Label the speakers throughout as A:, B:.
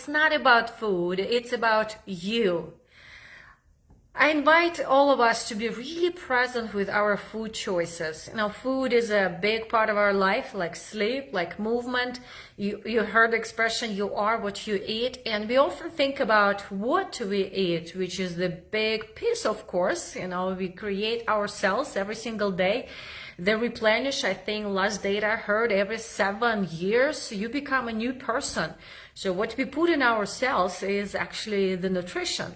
A: It's not about food, it's about you. I invite all of us to be really present with our food choices. Food is a big part of our life, like sleep, like movement. You heard the expression, you are what you eat. And we often think about what we eat, which is the big piece, of course. We create ourselves every single day. They replenish, I think last data I heard, every 7 years, you become a new person. So what we put in ourselves is actually the nutrition.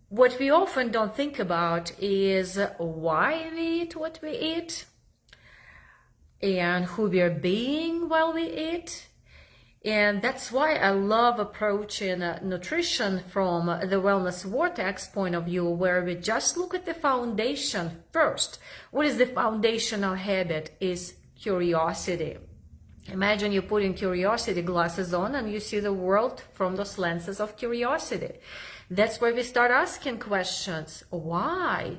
A: What we often don't think about is why we eat what we eat and who we are being while we eat. And that's why I love approaching nutrition from the wellness vortex point of view, where we just look at the foundation first. What is the foundational habit? Is curiosity. Imagine you putting curiosity glasses on and you see the world from those lenses of curiosity. That's where we start asking questions. Why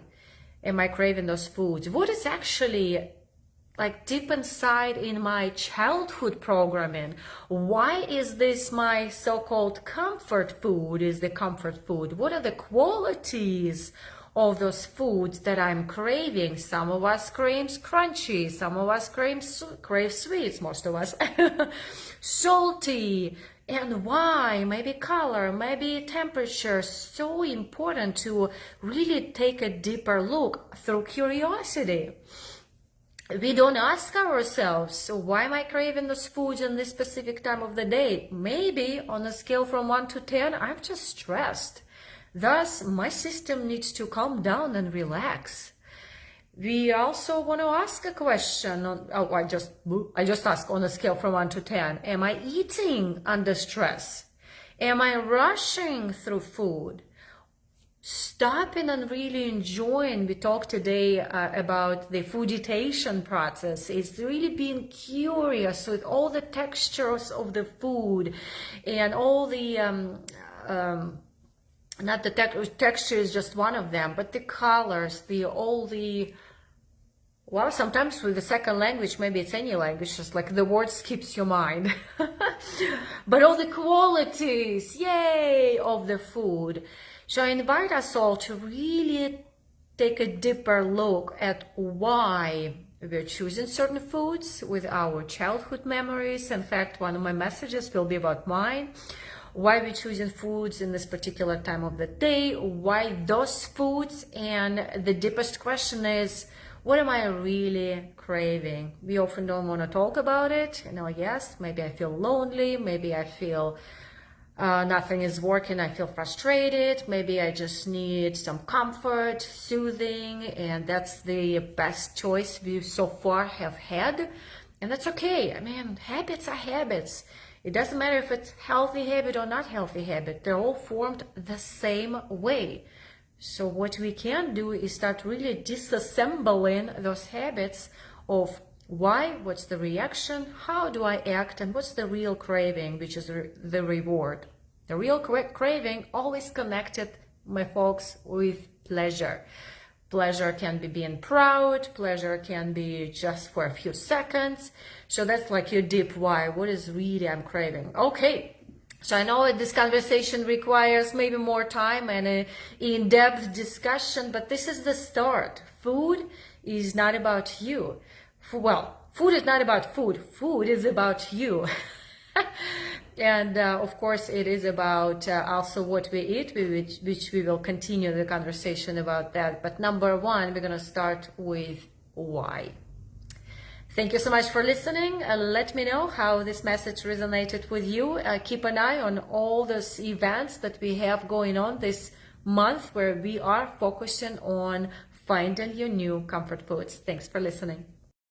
A: am I craving those foods? What is actually like deep inside in my childhood programming? Why is this my so-called comfort food? Is the comfort food? What are the qualities of those foods that I'm craving? Some of us craves crunchy, some of us crave sweets, most of us salty. And why? Maybe color, maybe temperature. So important to really take a deeper look through curiosity. We don't ask ourselves, why am I craving those foods in this specific time of the day? Maybe on a scale from 1 to 10, I'm just stressed. Thus, my system needs to calm down and relax. We also want to ask a question. I just ask on a scale from 1 to 10. Am I eating under stress? Am I rushing through food? Stopping and really enjoying. We talked today about the fooditation process. It's really being curious with all the textures of the food and all the not the texture is just one of them, but the colors, well, sometimes with the second language, maybe it's any language, just like the word skips your mind. But all the qualities, yay, of the food. So I invite us all to really take a deeper look at why we're choosing certain foods with our childhood memories. In fact, one of my messages will be about mine. Why we're choosing foods in this particular time of the day, why those foods, and the deepest question is, what am I really craving? We often don't want to talk about it. Yes, maybe I feel lonely, maybe I feel nothing is working, I feel frustrated, maybe I just need some comfort, soothing, and that's the best choice we so far have had. And that's okay. Habits are habits. It doesn't matter if it's healthy habit or not healthy habit. They're all formed the same way. So what we can do is start really disassembling those habits of why, what's the reaction, how do I act, and what's the real craving, which is the reward. The real craving always connected, my folks, with pleasure. Pleasure can be being proud, pleasure can be just for a few seconds. So that's like your deep why. What is really I'm craving? Okay, so I know this conversation requires maybe more time and an in-depth discussion, but this is the start. Food is not about you. Food is not about food. Food is about you. And of course, it is about also what we eat, which we will continue the conversation about that. But number one, we're going to start with why. Thank you so much for listening. Let me know how this message resonated with you. Keep an eye on all those events that we have going on this month, where we are focusing on finding your new comfort foods. Thanks for listening.